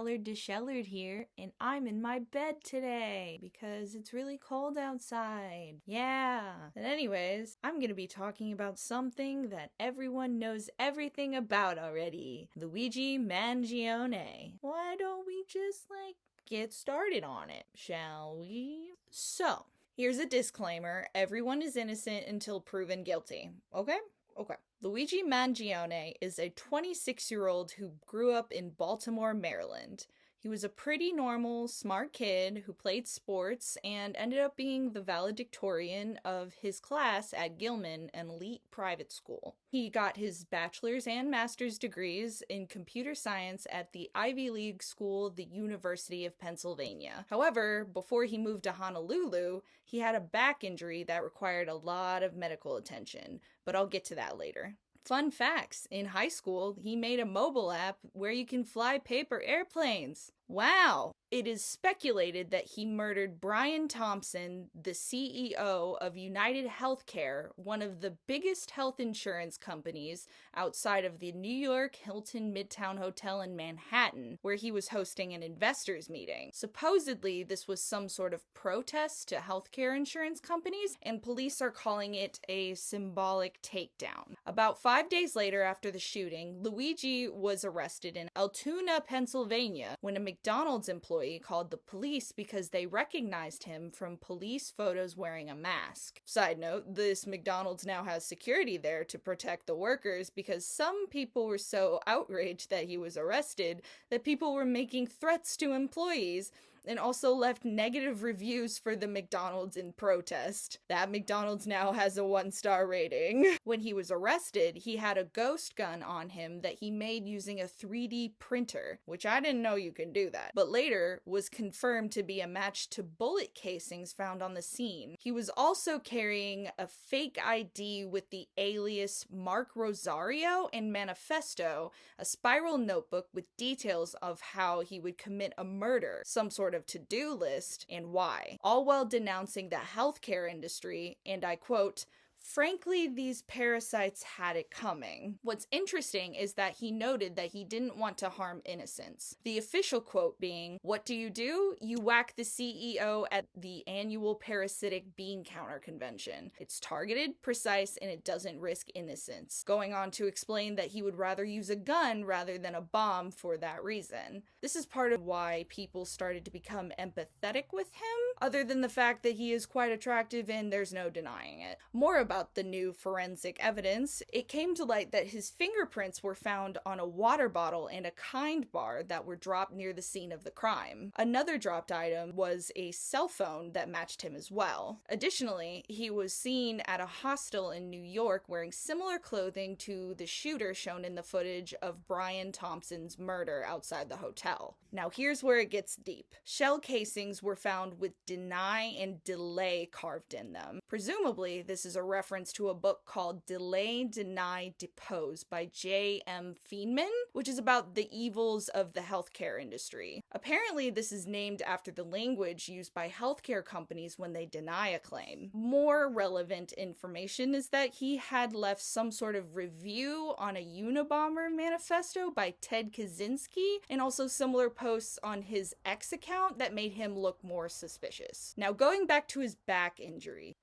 Shellard to Shellard here, and I'm in my bed today because it's really cold outside. Yeah. And anyways, I'm gonna be talking about something that everyone knows everything about already. Luigi Mangione. Why don't we just, get started on it, shall we? So, here's a disclaimer. Everyone is innocent until proven guilty. Okay? Okay. Luigi Mangione is a 26-year-old who grew up in Baltimore, Maryland. He was a pretty normal, smart kid who played sports and ended up being the valedictorian of his class at Gilman, an elite private school. He got his bachelor's and master's degrees in computer science at the Ivy League school, the University of Pennsylvania. However, before he moved to Honolulu, he had a back injury that required a lot of medical attention, but I'll get to that later. Fun facts, in high school, he made a mobile app where you can fly paper airplanes. Wow! It is speculated that he murdered Brian Thompson, the CEO of United Healthcare, one of the biggest health insurance companies outside of the New York Hilton Midtown Hotel in Manhattan, where he was hosting an investors meeting. Supposedly, this was some sort of protest to healthcare insurance companies, and police are calling it a symbolic takedown. About 5 days later after the shooting, Luigi was arrested in Altoona, Pennsylvania, when a McDonald's employee called the police because they recognized him from police photos wearing a mask. Side note, this McDonald's now has security there to protect the workers because some people were so outraged that he was arrested that people were making threats to employees and also left negative reviews for the McDonald's in protest. That McDonald's now has a 1-star rating. When he was arrested, he had a ghost gun on him that he made using a 3D printer, which I didn't know you could do that, but later was confirmed to be a match to bullet casings found on the scene. He was also carrying a fake ID with the alias Mark Rosario and Manifesto, a spiral notebook with details of how he would commit a murder, some sort of to-do list, and why, all while denouncing the healthcare industry, and I quote, "Frankly, these parasites had it coming." What's interesting is that he noted that he didn't want to harm innocents. The official quote being, "What do? You whack the CEO at the annual parasitic bean counter convention. It's targeted, precise, and it doesn't risk innocents." Going on to explain that he would rather use a gun rather than a bomb for that reason. This is part of why people started to become empathetic with him, other than the fact that he is quite attractive and there's no denying it. More about the new forensic evidence, it came to light that his fingerprints were found on a water bottle and a Kind bar that were dropped near the scene of the crime. Another dropped item was a cell phone that matched him as well. Additionally, he was seen at a hostel in New York wearing similar clothing to the shooter shown in the footage of Brian Thompson's murder outside the hotel. Now here's where it gets deep. Shell casings were found with deny and delay carved in them. Presumably, this is a reference to a book called Delay, Deny, Depose by J.M. Feynman, which is about the evils of the healthcare industry. Apparently, this is named after the language used by healthcare companies when they deny a claim. More relevant information is that he had left some sort of review on a Unabomber manifesto by Ted Kaczynski, and also similar posts on his X account that made him look more suspicious. Now, going back to his back injury.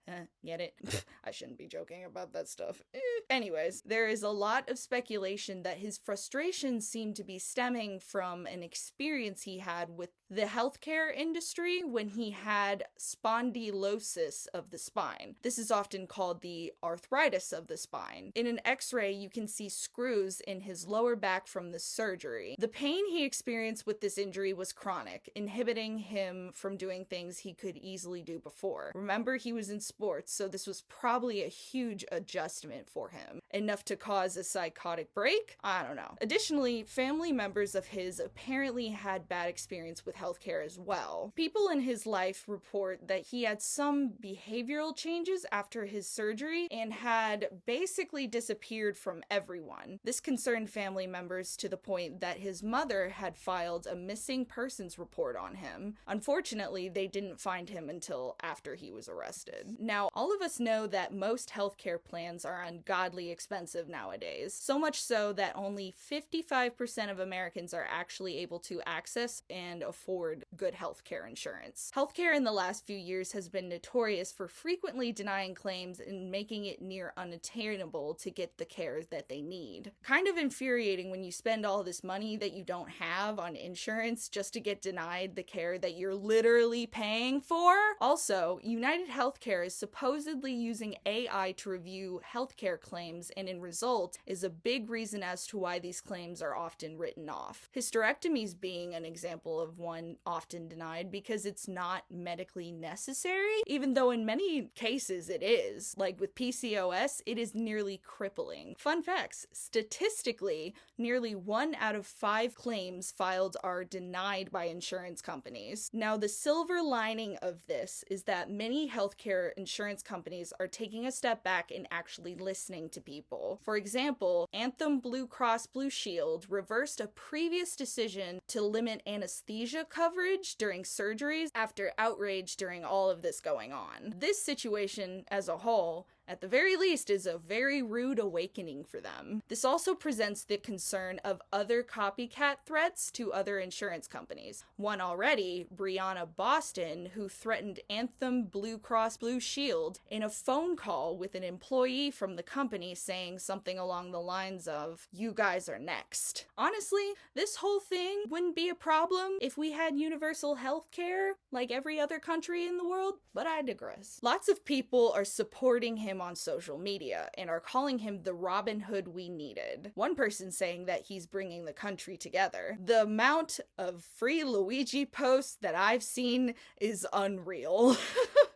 Get it? I shouldn't be joking about that stuff. Anyways, there is a lot of speculation that his frustrations seem to be stemming from an experience he had with the healthcare industry when he had spondylosis of the spine. This is often called the arthritis of the spine. In an x-ray, you can see screws in his lower back from the surgery. The pain he experienced with this injury was chronic, inhibiting him from doing things he could easily do before. Remember, he was in sports, so this was probably a huge adjustment for him. Enough to cause a psychotic break? I don't know. Additionally, family members of his apparently had bad experience with healthcare as well. People in his life report that he had some behavioral changes after his surgery and had basically disappeared from everyone. This concerned family members to the point that his mother had filed a missing persons report on him. Unfortunately, they didn't find him until after he was arrested. Now, all of us know that most healthcare plans are ungodly expensive nowadays. So much so that only 55% of Americans are actually able to access and afford good healthcare insurance. Healthcare in the last few years has been notorious for frequently denying claims and making it near unattainable to get the care that they need. Kind of infuriating when you spend all this money that you don't have on insurance just to get denied the care that you're literally paying for. Also, United Healthcare is supposedly using AI to review healthcare claims, and in result is a big reason as to why these claims are often written off. Hysterectomies being an example of one often denied because it's not medically necessary, even though in many cases it is. Like with PCOS, it is nearly crippling. Fun facts, statistically, nearly 1 out of 5 claims filed are denied by insurance companies. Now, the silver lining of this is that many healthcare insurance companies are taking a step back and actually listening to people. For example, Anthem Blue Cross Blue Shield reversed a previous decision to limit anesthesia coverage during surgeries after outrage during all of this going on. This situation as a whole, at the very least, is a very rude awakening for them. This also presents the concern of other copycat threats to other insurance companies. One already, Brianna Boston, who threatened Anthem Blue Cross Blue Shield in a phone call with an employee from the company saying something along the lines of, "You guys are next." Honestly, this whole thing wouldn't be a problem if we had universal health care like every other country in the world, but I digress. Lots of people are supporting him on social media and are calling him the Robin Hood we needed. One person saying that he's bringing the country together. The amount of free Luigi posts that I've seen is unreal.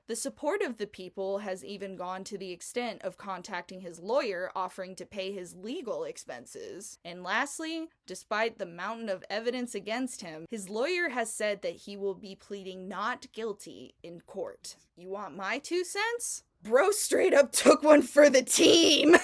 The support of the people has even gone to the extent of contacting his lawyer, offering to pay his legal expenses. And lastly, despite the mountain of evidence against him, his lawyer has said that he will be pleading not guilty in court. You want my 2 cents? Bro straight up took one for the team.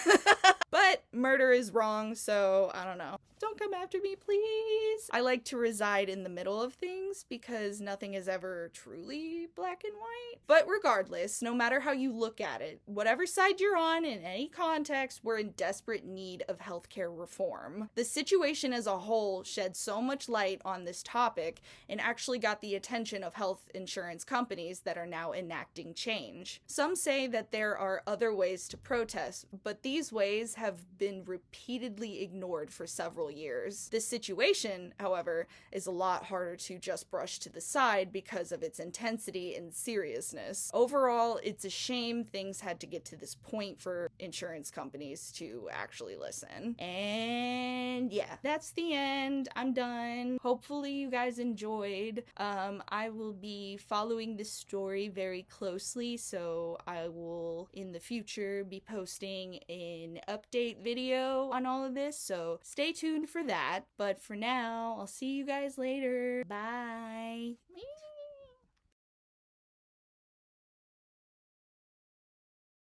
But murder is wrong, so I don't know. Don't come after me, please. I like to reside in the middle of things because nothing is ever truly black and white. But regardless, no matter how you look at it, whatever side you're on in any context, we're in desperate need of healthcare reform. The situation as a whole shed so much light on this topic and actually got the attention of health insurance companies that are now enacting change. Some say that there are other ways to protest, but these ways have been repeatedly ignored for several years. This situation, however, is a lot harder to just brush to the side because of its intensity and seriousness. Overall, it's a shame things had to get to this point for insurance companies to actually listen. And yeah, that's the end. I'm done. Hopefully you guys enjoyed. I will be following this story very closely, so I will in the future be posting an update video on all of this, so stay tuned for that. But for now, I'll see you guys later. Bye.